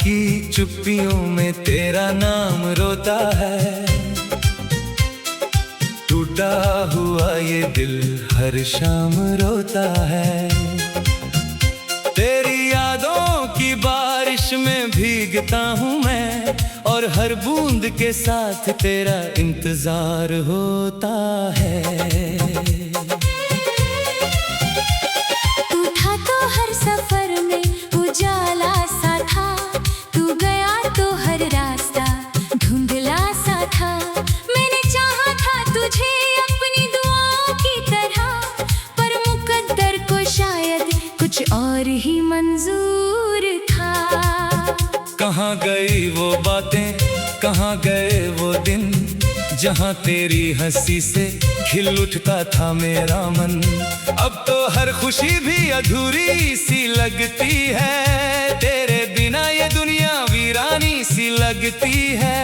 की चुप्पियों में तेरा नाम रोता है। टूटा हुआ ये दिल हर शाम रोता है। तेरी यादों की बारिश में भीगता हूँ मैं, और हर बूंद के साथ तेरा इंतजार होता है। तू था तो हर सफर में उजाला सा था, तू गया तो हर रास्ता धुंधला सा था। मैंने चाहा था तुझे अपनी दुआओं की तरह, पर मुकद्दर को शायद कुछ और ही मंजूर था। कहाँ गई वो बातें, कहाँ गए वो दिन, जहाँ तेरी हंसी से खिल उठता था मेरा मन। अब तो हर खुशी भी अधूरी सी लगती है, तेरे बिना ये दुनिया वीरानी सी लगती है।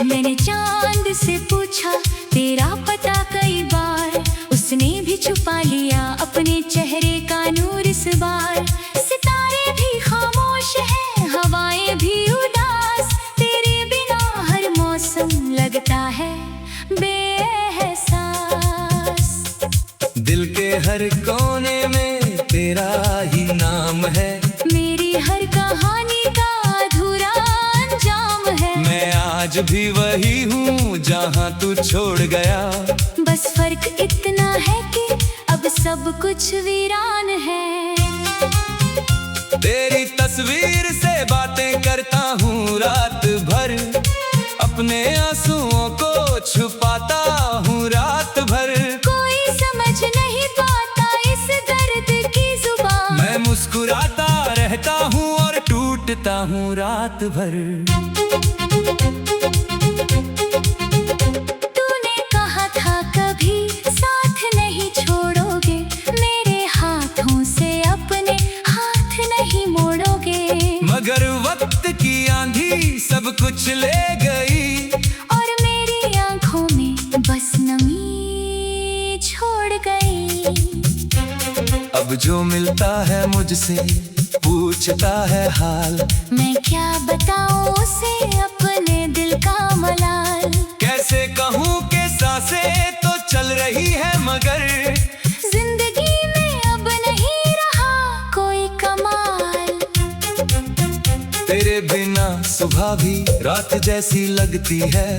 मैंने चांद से पूछा तेरा पता कई बार, उसने भी छुपा लिया अपने चेहरे का नूर इस बार। सितारे भी खामोश हैं, हवाएं भी उदास, तेरे बिना हर मौसम लगता है बेएहसास। दिल के हर कोने में तेरा ही नाम है, मेरी हर कहानी का अधूरा अंजाम है। मैं आज भी वही हूँ जहाँ तू छोड़ गया। बस फर्क इतना है कि अब सब कुछ वीरान है। तेरी तस्वीर से बातें करता हूँ रात भर, अपने आंसुओं को छुपाता हूँ रात भर। कोई समझ नहीं पाता इस दर्द की जुबान, मैं मुस्कुराता रहता हूँ और टूटता हूँ रात भर। तूने कहा था कभी साथ नहीं छोड़ोगे, मेरे हाथों से अपने हाथ नहीं मोड़ोगे। मगर वक्त की आंधी सब कुछ ले गई, और मेरी आंखों में बस नमी छोड़ गई। अब जो मिलता है मुझसे पूछता है हाल, मैं क्या बताऊं उसे अपने दिल का मलाल। कैसे कहूँ कि सांसें तो चल रही है, मगर जिंदगी में अब नहीं रहा कोई कमाल। तेरे बिना सुबह भी रात जैसी लगती है,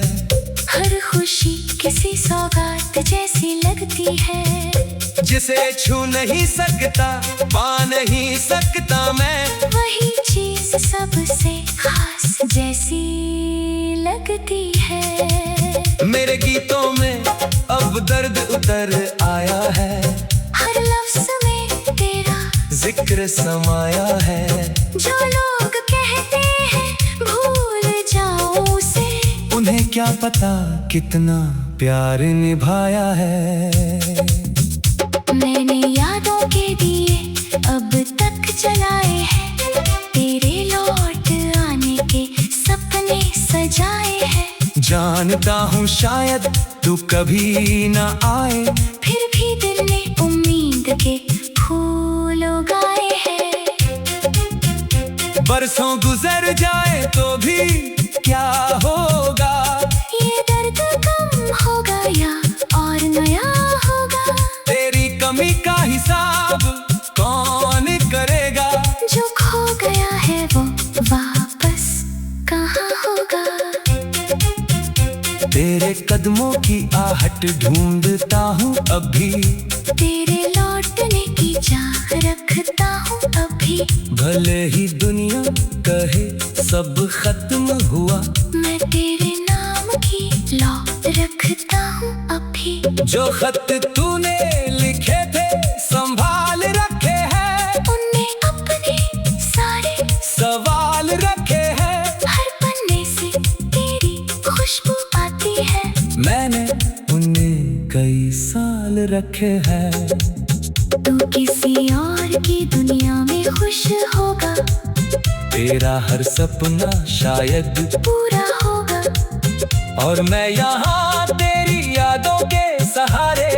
हर खुशी किसी सौगात जैसी लगती है। जिसे छू नहीं सकता पा नहीं सकता मैं, वही चीज सबसे खास जैसी लगती है। मेरे गीतों में अब दर्द उतर आया है, हर लफ्ज में तेरा जिक्र समाया है। जो लोग कहते हैं भूल जाओ उसे, उन्हें क्या पता कितना प्यार निभाया है। मैंने यादों के दिए अब तक जलाए हैं, तेरे लौट आने के सपने सजाए हैं। जानता हूँ शायद तू कभी न आए, फिर भी दिल ने उम्मीद के फूल उगाए हैं। बरसों गुजर जाए तो भी क्या होगा, ये दर्द कम होगा या और नया होगा। तेरी कमी का हिसाब कौन करेगा, जो खो गया है वो वापस कहाँ होगा। तेरे कदमों की आहट ढूंढता हूँ अभी, तेरे लौटने की चाह रखता हूँ अभी। भले ही दुनिया कहे सब खत्म हुआ, मैं तेरे नाम की लौ रखता हूँ अभी। जो खत तूने लिखे थे संभाल रखे हैं, उनमें अपने सारे सवाल रखे हैं। हर पन्ने से तेरी खुशबू आती है, मैंने उन्हें कई साल रखे हैं। तू किसी और की दुनिया में खुश होगा, तेरा हर सपना शायद पूरा होगा। और मैं यहाँ तेरी यादों के सहारे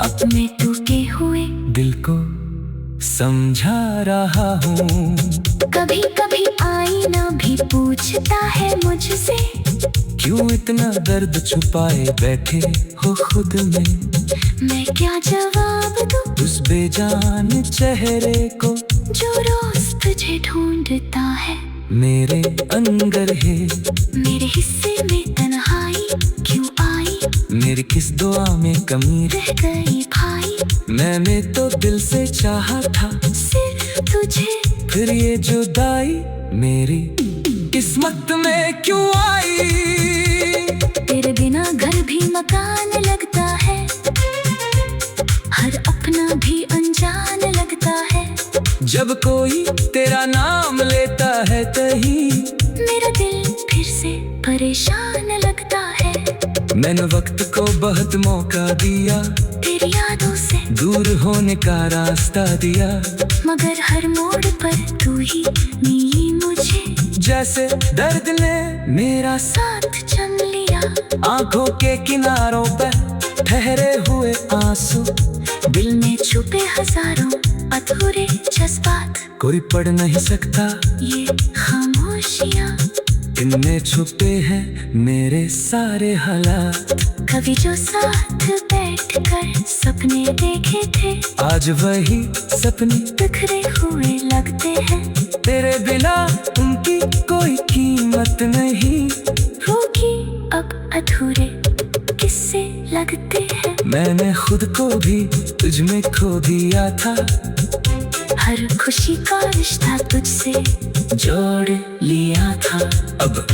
अपने टूटे हुए दिल को समझा रहा हूँ। कभी कभी आईना भी पूछता है मुझसे, क्यों इतना दर्द छुपाए बैठे हो खुद में। मैं क्या जवाब दूँ उस बेजान चेहरे को जो रोज तुझे ढूंढता है। मेरे अंदर है मेरे हिस्से में तन्हाई क्यों आई, मेरी किस दुआ में कमी रह गई भाई। मैंने तो दिल से चाहा था सिर्फ तुझे, फिर ये जुदाई मेरी किस्मत में क्यों आई। तेरे बिना घर भी मकान लगता है, हर अपना भी अनजान लगता है। जब कोई तेरा नाम लेता है तही मेरा दिल फिर से परेशान लगता है। मैंने वक्त को बहुत मौका दिया, तेरी यादों से दूर होने का रास्ता दिया, मगर हर मोड़ पर तू ही मिली मुझे। जैसे दर्द ने मेरा साथ चम लिया, आंखों के किनारों पर ठहरे हुए आंसू, दिल में छुपे हजारों अधूरे जज्बात। कोई पढ़ नहीं सकता ये खामोशियाँ, इनमें छुपे हैं मेरे सारे हालात। कभी जो साथ बैठकर सपने देखे थे, आज वही सपने बिखरे हुए लगते हैं। तेरे बिना उनकी कोई कीमत नहीं, रोगी अब अधूरे किस्से लगते हैं। मैंने खुद को भी तुझ में खो दिया था, हर खुशी का रिश्ता तुझसे जोड़ लिया था। अब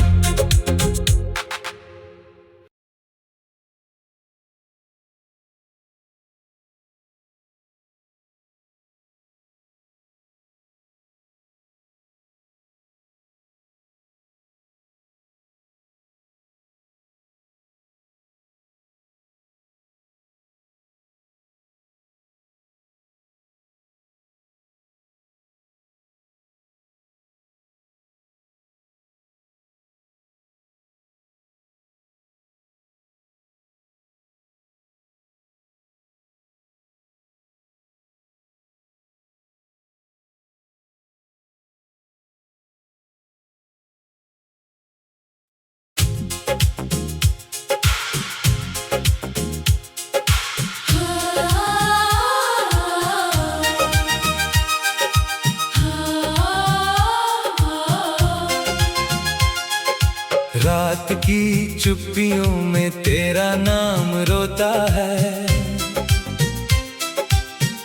रात की चुप्पियों में तेरा नाम रोता है,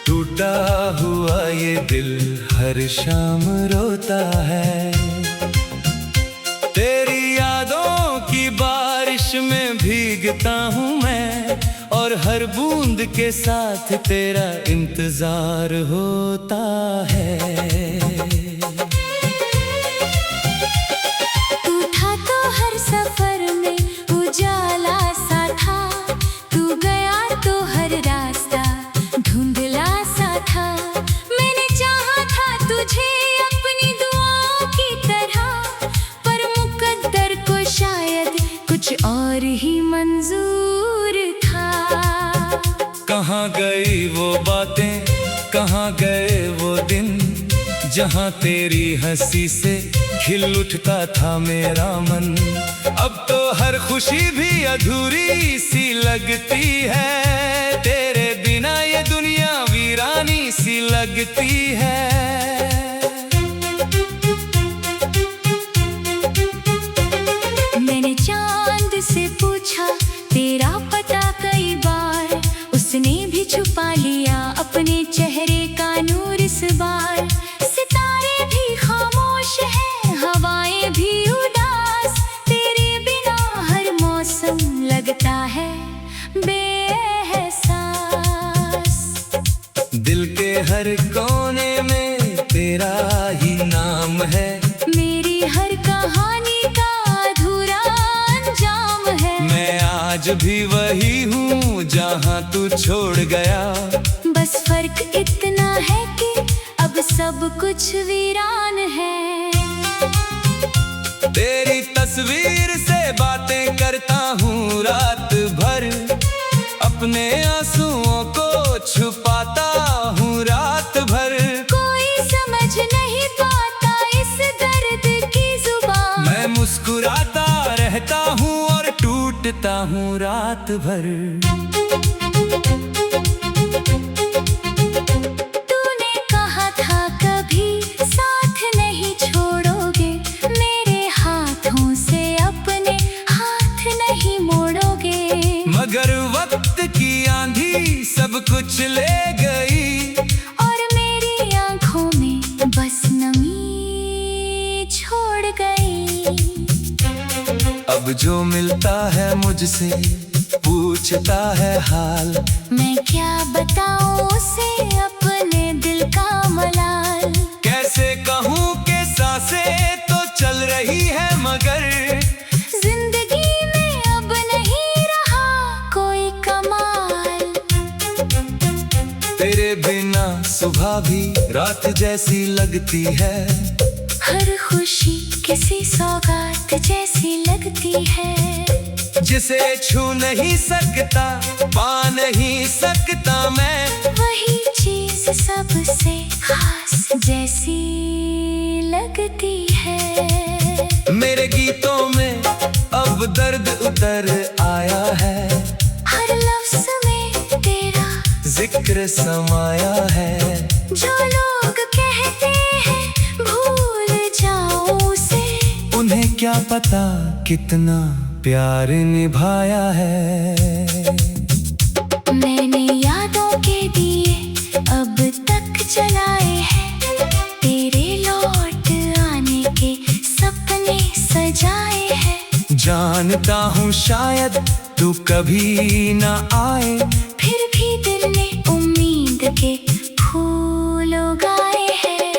टूटा हुआ ये दिल हर शाम रोता है। तेरी यादों की बारिश में भीगता हूँ मैं, और हर बूंद के साथ तेरा इंतजार होता है। उजाला सा था, तू गया तो हर रास्ता धुंधला सा था। मैंने चाहा था तुझे अपनी दुआओं की तरह, पर मुकद्दर को शायद कुछ और ही मंजूर था। कहाँ गई वो बातें, कहाँ गए वो दिन, जहाँ तेरी हंसी से खिल उठता था मेरा मन। अब तो हर खुशी भी अधूरी सी लगती है, तेरे बिना ये दुनिया वीरानी सी लगती है। मैंने चांद से पूछा तेरा पता कई बार, उसने भी छुपा लिया अपने चेहरे का नूर इस बार। सितारे भी खामोश हैं, हवाएं भी उदास, तेरे बिना हर मौसम लगता है बेएहसास। दिल के हर कोने में तेरा ही नाम है, मेरी हर कहानी का अधूरा अंजाम है। मैं आज भी वही हूँ जहाँ तू छोड़ गया, बस फर्क इतना है कि अब सब कुछ वीरान है। तेरी तस्वीर से बातें करता हूँ रात भर, अपने आंसुओं को छुपाता हूँ रात भर। हूँ रात भर। तूने कहा था कभी साथ नहीं छोड़ोगे, मेरे हाथों से अपने हाथ नहीं मोड़ोगे। मगर वक्त की आंधी सब कुछ ले गई, और मेरी आंखों में बस नमी छोड़ गई। अब जो मिलता है मुझसे पूछता है हाल, मैं क्या बताऊं उसे अपने दिल का मलाल। कैसे कहूँ कि सांसें तो चल रही है मगर जिंदगी में अब नहीं रहा कोई कमाल। तेरे बिना सुबह भी रात जैसी लगती है, हर खुशी किसी सौगात जैसी लगती है। जिसे छू नहीं सकता पा नहीं सकता मैं, वही चीज सबसे खास जैसी लगती है। मेरे गीतों में अब दर्द उतर आया है, हर लफ्ज में तेरा जिक्र समाया है। जो लोग कहते हैं भूल जाओ उसे, उन्हें क्या पता कितना प्यार निभाया है। मैंने यादों के दिए अब तक जलाए हैं, तेरे लौट आने के सपने सजाए हैं। जानता हूँ शायद तू कभी ना आए, फिर भी दिल ने उम्मीद के फूल उगाए हैं।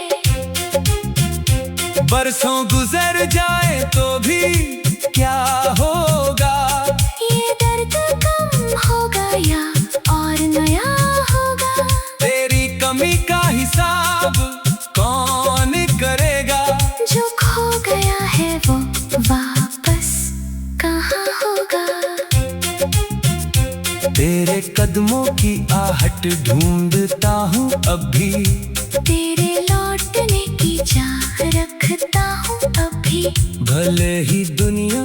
बरसों गुजर जाए तो भी क्या होगा, ये दर्द कम होगा या और नया होगा। तेरी कमी का हिसाब कौन करेगा, जो खो गया है वो वापस कहाँ होगा। तेरे कदमों की आहट ढूंढता हूँ अब भी, तेरे लौटने की चाह रखता हूँ अभी। भले ही दुनिया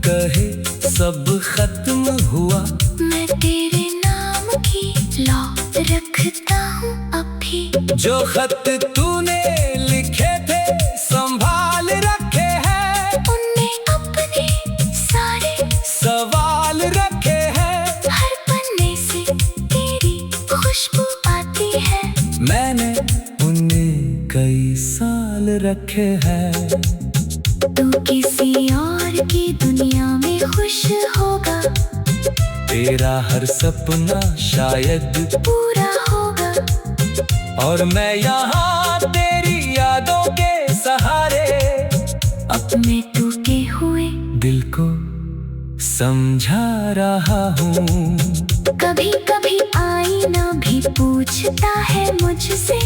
कहे सब खत्म हुआ, मैं तेरे नाम की लौ रखता हूँ अभी। जो खत तूने लिखे थे संभाल रखे हैं, उनमें अपने सारे सवाल रखे हैं। हर पन्ने से तेरी खुशबू आती है, मैंने उन्हें कई साल रखे हैं। तू किसी और की दुनिया में खुश होगा, तेरा हर सपना शायद पूरा होगा। और मैं यहाँ तेरी यादों के सहारे अपने टूटे हुए दिल को समझा रहा हूँ। कभी कभी आईना भी पूछता है मुझसे,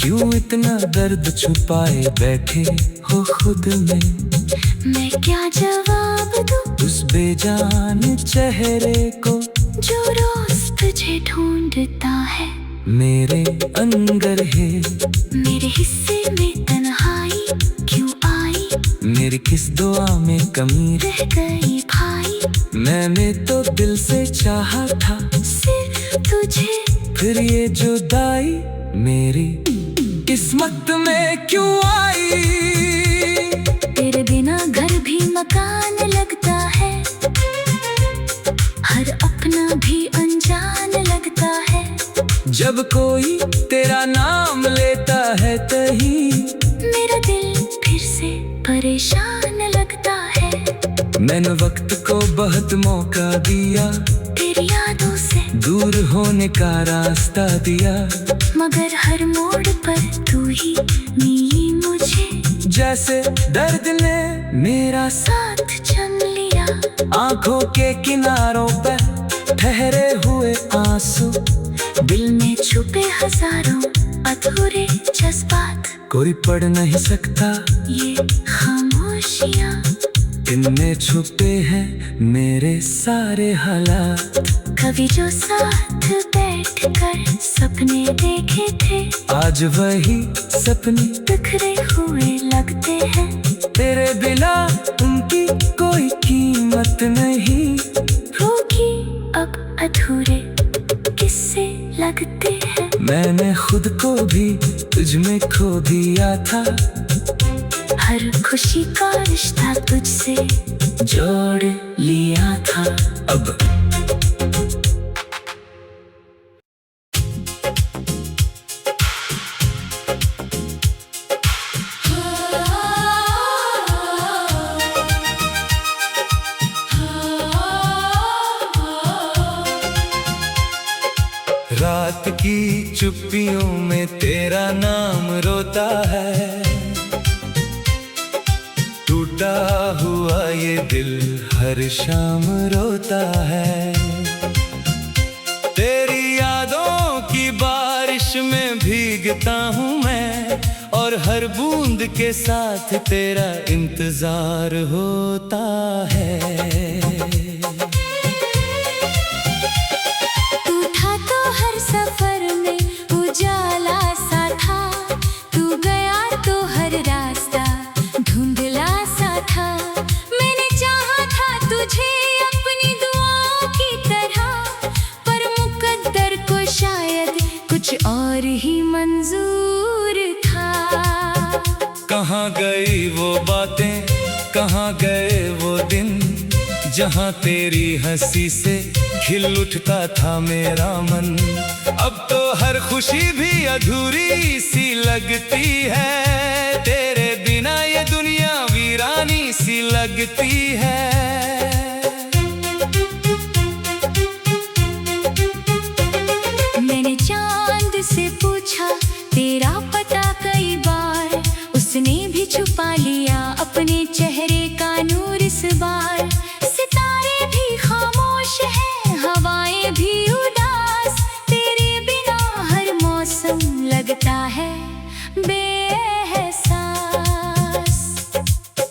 क्यों इतना दर्द छुपाए बैठे हो खुद में। मैं क्या जवाब दूँ उस बेजान चेहरे को जो रोज तुझे ढूंढता है। मेरे अंदर है मेरे हिस्से में तन्हाई क्यों आई, मेरी किस दुआ में कमी रह गई भाई। मैंने तो दिल से चाहा था सिर्फ तुझे, फिर ये जुदाई मेरी किस्मत में क्यों आई। तेरे बिना घर भी मकान लगता है, हर अपना भी अनजान लगता है। जब कोई तेरा नाम लेता है तही मेरा दिल फिर से परेशान लगता है। मैंने वक्त को बहुत मौका दिया, तेरी यादों से दूर होने का रास्ता दिया। मगर हर मोड़ पर तू ही मिली मुझे, जैसे दर्द ने मेरा साथ चम लिया। आंखों के किनारों पे ठहरे हुए आंसू, दिल में छुपे हजारों अधूरे जज्बात। कोई पढ़ नहीं सकता ये खामोशियाँ, इनमें छुपे हैं मेरे सारे हालात। कभी जो साथ बैठकर सपने देखे थे, आज वही सपने बिखरे हुए लगते हैं। तेरे बिना उनकी कोई कीमत नहीं। होगी अब अधूरे किस्से लगते हैं। मैंने खुद को भी तुझ में खो दिया था। हर खुशी का रिश्ता तुझसे जोड़ लिया था। अब रात की चुप्पियों में तेरा नाम रोता है। टूटा हुआ ये दिल हर शाम रोता है। तेरी यादों की बारिश में भीगता हूँ मैं, और हर बूंद के साथ तेरा इंतजार होता है। उजाला सा था, तू गया तो हर रास्ता धुंधला सा था। मैंने चाहा था तुझे अपनी दुआओं की तरह, पर मुकद्दर को शायद कुछ और ही मंजूर था। कहाँ गई वो बातें, कहाँ गए वो दिन, जहाँ तेरी हंसी से खिल उठता था मेरा मन। अब तो हर खुशी भी अधूरी सी लगती है। तेरे बिना ये दुनिया वीरानी सी लगती है। मैंने चांद से पूछा तेरा पता कई बार, उसने भी छुपा लिया अपने चेहरे का नूर इस बार। सितारे भी खामोश हैं, हवाएं भी उदास, तेरे बिना हर मौसम लगता है बेएहसास।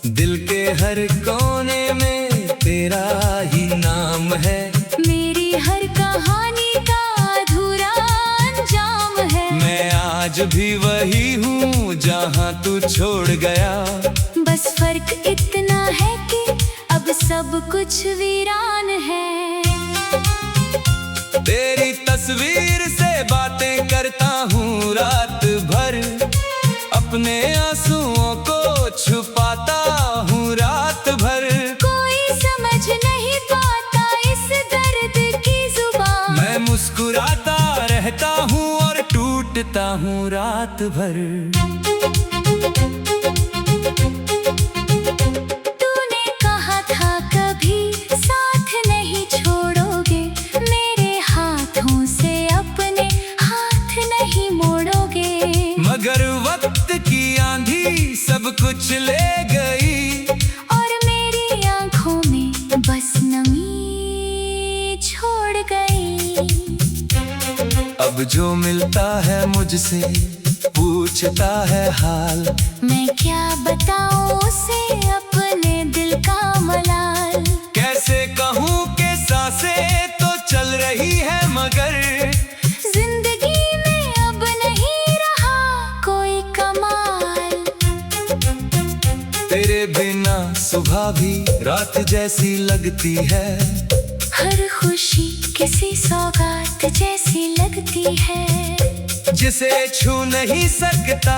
दिल के हर कोने में तेरा ही नाम है। मेरी हर कहानी का अधूरा अंजाम है। मैं आज भी वही हूँ जहाँ तू छोड़ गया। बस फर्क इतना है कि अब सब कुछ वीरान है। तेरी तस्वीर से बातें करता हूँ रात भर, अपने आंसुओं को छुपाता हूँ रात भर। कोई समझ नहीं पाता इस दर्द की जुबान। मैं मुस्कुराता रहता हूँ और टूटता हूँ रात भर। तूने कहा था कभी साथ नहीं छोड़ोगे, मेरे हाथों से अपने हाथ नहीं मोड़ोगे। मगर वक्त की आंधी सब कुछ ले गई, और मेरी आंखों में बस नमी छोड़ गई। अब जो मिलता है मुझसे पूछता है हाल, मैं क्या बताऊं उसे अपने दिल का मलाल। कैसे कहूँ कि सांसें तो चल रही है, मगर जिंदगी में अब नहीं रहा कोई कमाल। तेरे बिना सुबह भी रात जैसी लगती है। हर खुशी किसी सौगात जैसी लगती है। जिसे छू नहीं सकता,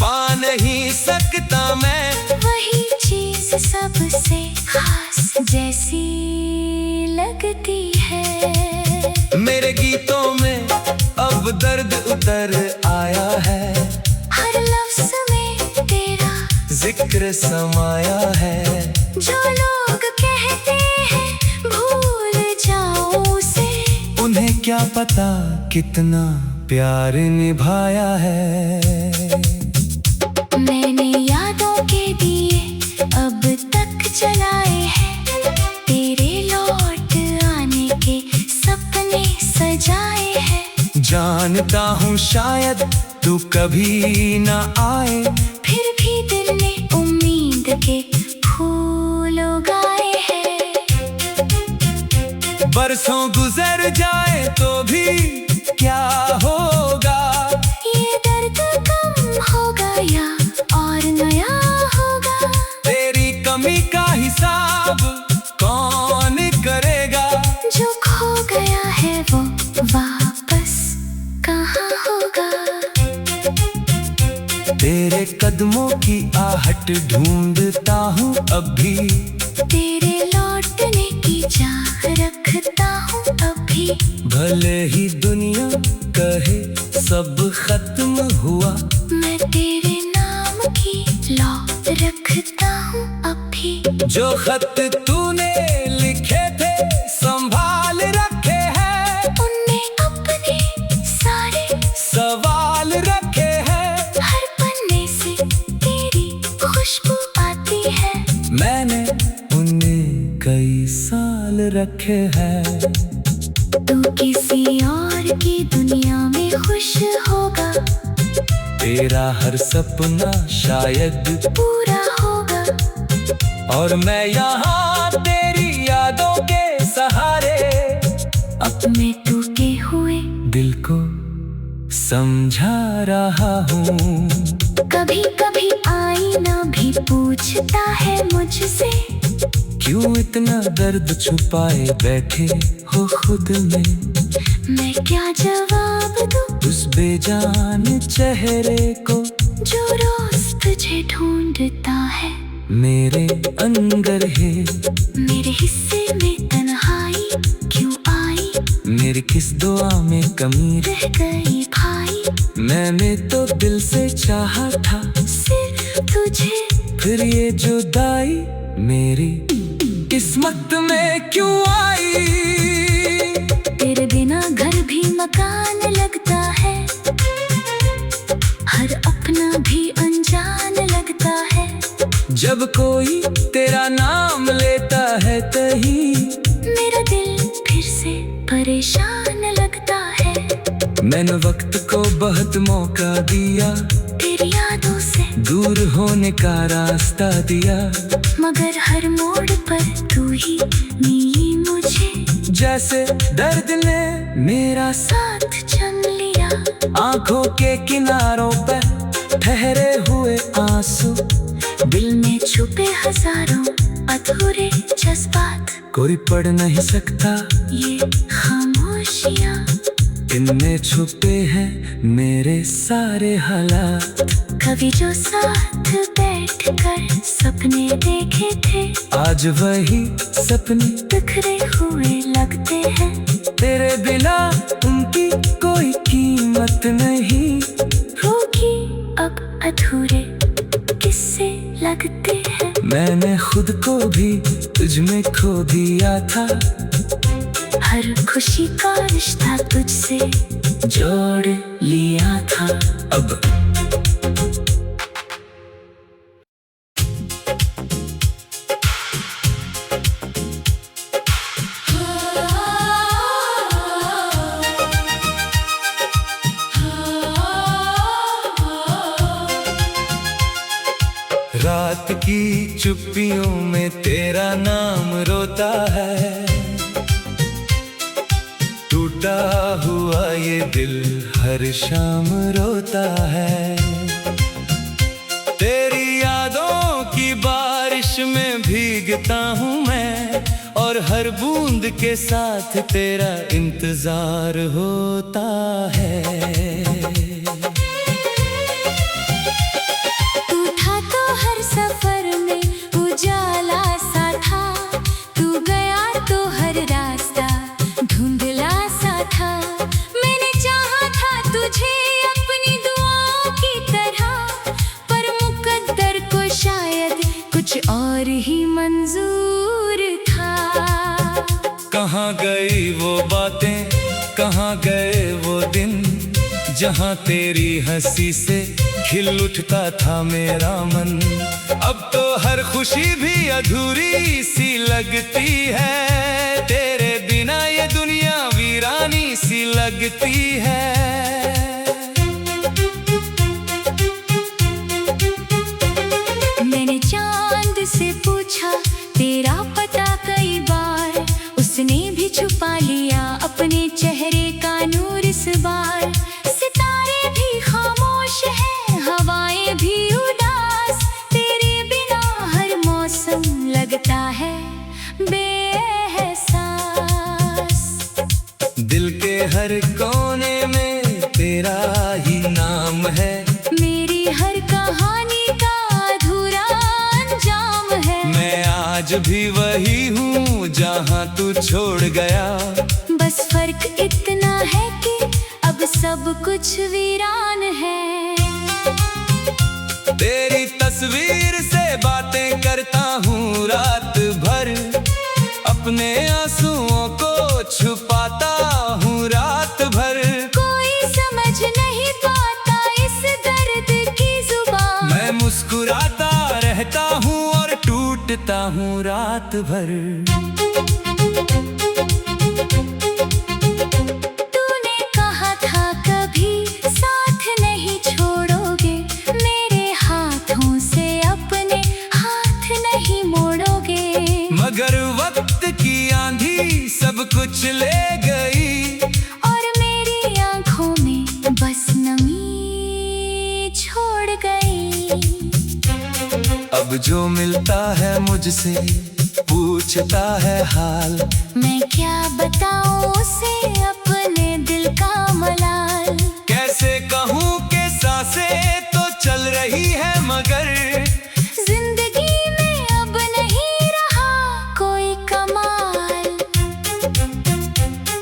पा नहीं सकता मैं, वही चीज सबसे खास जैसी लगती है। मेरे गीतों में अब दर्द उतर आया है। हर लफ्ज में तेरा जिक्र समाया है। जो लोग कहते हैं भूल जाओ उसे, उन्हें क्या पता कितना प्यार निभाया है। मैंने यादों के दिए अब तक जलाए हैं, तेरे लौट आने के सपने सजाए हैं। जानता हूँ शायद तू कभी ना आए, फिर भी दिल ने उम्मीद के फूल उगाए हैं। बरसों गुजर जाए तो भी क्या होगा, ये दर्द कम होगा या और नया होगा। तेरे कदमों की आहट ढूंढता हूँ अभी, तेरे लौटने की चाह रखता हूँ अभी। भले ही दुनिया कहे सब खत्म हुआ, मैं तेरे नाम की लौ रखता हूँ अभी। जो खत तूने लिखे थे संभाल रखे हैं, उनमें अपने सारे सवाल रखे हैं। हर पन्ने से तेरी खुशबू आती है, मैंने उन्हें कई साल रखे हैं। तू किसी और की दुनिया में खुश होगा, तेरा हर सपना शायद पूरा होगा। और मैं यहाँ तेरी यादों के सहारे अपने टूटे हुए दिल को समझा रहा हूँ। कभी कभी आईना भी पूछता है मुझसे, क्यों इतना दर्द छुपाए बैठे हो खुद में। मैं क्या जवाब दूँ उस बेजान चेहरे को जो रोज तुझे ढूंढता है। मेरे अंदर है मेरे हिस्से में तन्हाई क्यों आई, मेरी किस दुआ में कमी रह गई भाई। मैंने तो दिल से चाहा था, सिर्फ तुझे फिर ये जुदाई मेरी किस्मत में क्यों आई। तेरे बिना घर भी मकान लगता है, हर अपना भी अनजान लगता है। जब कोई तेरा नाम लेता है तही मेरा दिल फिर से परेशान लगता है। मैंने वक्त को बहुत मौका दिया, तेरी यादों से दूर होने का रास्ता दिया, मगर हर मोड़ पर तू ही मिली मुझे। जैसे दर्द ने मेरा साथ चम लिया, आंखों के किनारों पे ठहरे हुए आंसू, दिल में छुपे हजारों अधूरे जज्बात। कोई पढ़ नहीं सकता ये खामोशियाँ, इनमें छुपे हैं मेरे सारे हालात। कभी जो साथ बैठकर सपने देखे थे, आज वही सपने बिखरे हुए लगते हैं। तेरे बिना उनकी कोई कीमत नहीं, रोगी अब अधूरे किस्से लगते हैं। मैंने खुद को भी तुझ में खो दिया था, हर खुशी का रिश्ता तुझसे जोड़ लिया था। अब रात की चुप्पियों में तेरा नाम रोता है, टूटा हुआ ये दिल हर शाम रोता है। तेरी यादों की बारिश में भीगता हूँ मैं, और हर बूंद के साथ तेरा इंतजार होता है। तू था तो हर सफर में उजाला सा था, तू गया तो हर रास्ता धुंधला सा था। मैंने चाहा था तुझे अपनी दुआओं की तरह, पर मुकद्दर को शायद कुछ और ही मंजूर था। कहाँ गई वो बातें, कहाँ गए वो दिन, जहाँ तेरी हंसी से खिल उठता था मेरा मन। अब तो हर खुशी भी अधूरी सी लगती है, तेरे बिना ये दुनिया वीरानी सी लगती है। मैंने चांद से पूछा तेरा पता कई बार, उसने भी छुपा लिया अपने चेहरे का नूर इस बार। सितारे भी खामोश हैं, हवाएं भी उदास, तेरे बिना हर मौसम लगता है बेएहसास। दिल के हर कोने में तेरा ही नाम है, मेरी हर तू छोड़ गया। बस फर्क इतना है कि अब सब कुछ वीरान है। तेरी तस्वीर से बातें करता हूँ रात भर, अपने आंसुओं को छुपाता हूँ रात भर। कोई समझ नहीं पाता इस दर्द की जुबान। मैं मुस्कुराता रहता हूँ और टूटता हूँ रात भर। तूने कहा था कभी साथ नहीं छोड़ोगे, मेरे हाथों से अपने हाथ नहीं मोड़ोगे। मगर वक्त की आंधी सब कुछ ले गई, और मेरी आंखों में बस नमी छोड़ गई। अब जो मिलता है मुझसे पूछता है हाल, मैं क्या बताऊं उसे अपने दिल का मलाल। कैसे कहूँ कि सांसें तो चल रही है मगर जिंदगी में अब नहीं रहा कोई कमाल।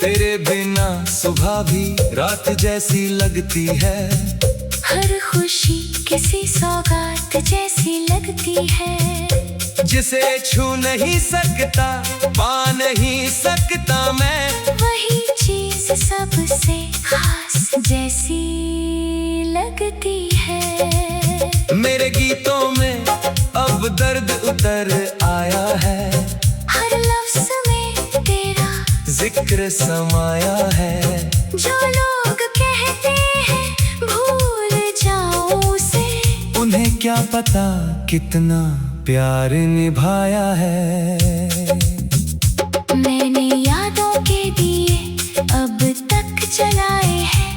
तेरे बिना सुबह भी रात जैसी लगती है, हर खुशी किसी सौगात जैसी लगती है। जिसे छू नहीं सकता पा नहीं सकता मैं, वही चीज सबसे खास जैसी लगती है। मेरे गीतों में अब दर्द उतर आया है, हर लफ्ज में तेरा जिक्र समाया है। जो लोग कहते हैं भूल जाओ उसे, उन्हें क्या पता कितना प्यार निभाया है। मैंने यादों के दिए अब तक जलाए हैं,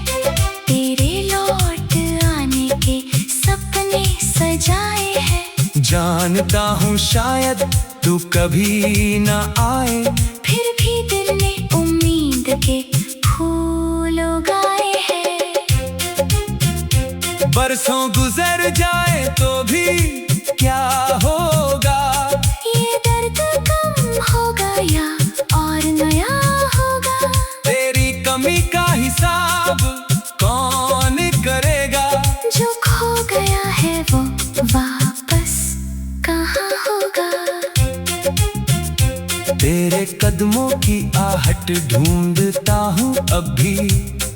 तेरे लौट आने के सपने सजाए हैं। जानता हूँ शायद तू कभी ना आए, फिर भी दिल ने उम्मीद के फूल उगाए हैं। बरसों गुजर जाए तो भी क्या होगा, ये दर्द कम होगा या और नया होगा। तेरी कमी का हिसाब कौन करेगा, जो खो गया है वो वापस कहाँ होगा। तेरे कदमों की आहट ढूंढता हूँ अब भी,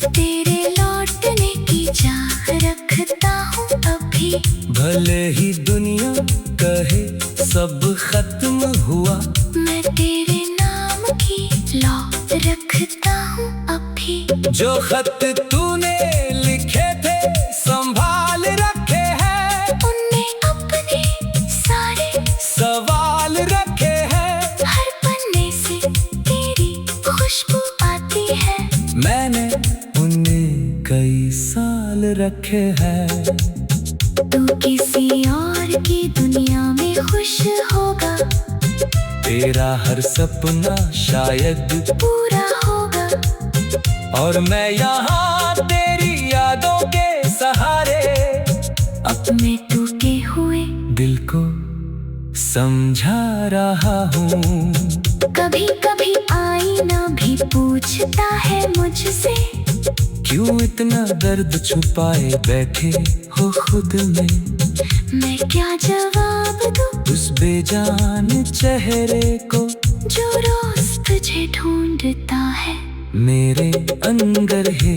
तेरे लौटने की चाह रखता हूँ अभी। भले ही दुनिया कहे सब खत्म हुआ, मैं तेरे नाम की लौ रखता हूँ अभी। जो खत तूने लिखे थे संभाल रखे हैं, उनमें अपने सारे सवाल रखे हैं। हर पन्ने से तेरी खुशबू आती है, मैंने उन्हें कई साल रखे हैं। तू किसी और की दुनिया में खुश होगा, तेरा हर सपना शायद पूरा होगा। और मैं यहाँ तेरी यादों के सहारे अपने टूटे हुए दिल को समझा रहा हूँ। कभी कभी आईना भी पूछता है मुझसे, क्यों इतना दर्द छुपाए बैठे हो खुद में। मैं क्या जवाब दूँ उस बेजान चेहरे को जो रोज तुझे ढूंढता है। मेरे अंदर है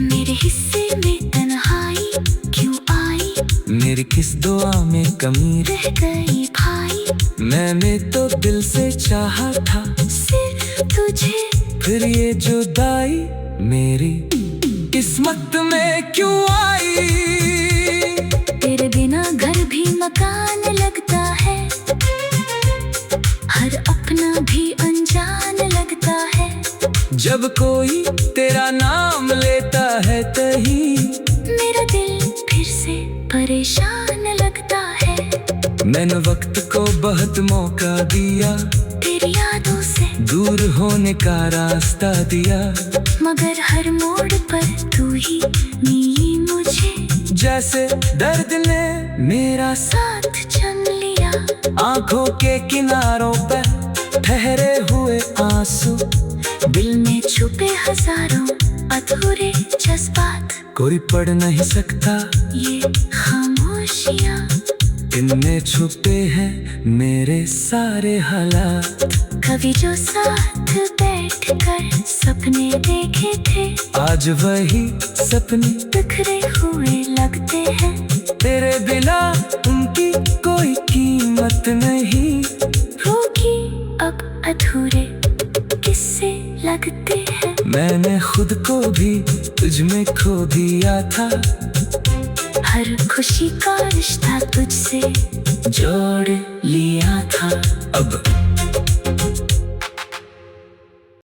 मेरे हिस्से में तन्हाई क्यों आई, मेरी किस दुआ में कमी रह गई भाई। मैंने तो दिल से चाहा था सिर्फ तुझे, फिर ये जुदाई मेरी किस्मत में क्यों आई। तेरे बिना घर भी मकान लगता है, हर अपना भी अनजान लगता है। जब कोई तेरा नाम लेता है तही मेरा दिल फिर से परेशान लगता है। मैंने वक्त को बहुत मौका दिया, तेरी यादों से दूर होने का रास्ता दिया, मगर हर मोड़ पर तू ही मिली मुझे। जैसे दर्द ने मेरा साथ चल लिया आंखों के किनारों पे ठहरे हुए आंसू, दिल में छुपे हजारों अधूरे जज्बात, कोई पढ़ नहीं सकता ये खामोशियाँ। इनमें छुपे हैं मेरे सारे हालात। कभी जो साथ बैठकर सपने देखे थे, आज वही सपने बिखरे हुए लगते हैं। तेरे बिना उनकी कोई कीमत नहीं। रोकी अब अधूरे किस्से लगते हैं। मैंने खुद को भी तुझ में खो दिया था, हर खुशी का रिश्ता तुझसे जोड़ लिया था। अब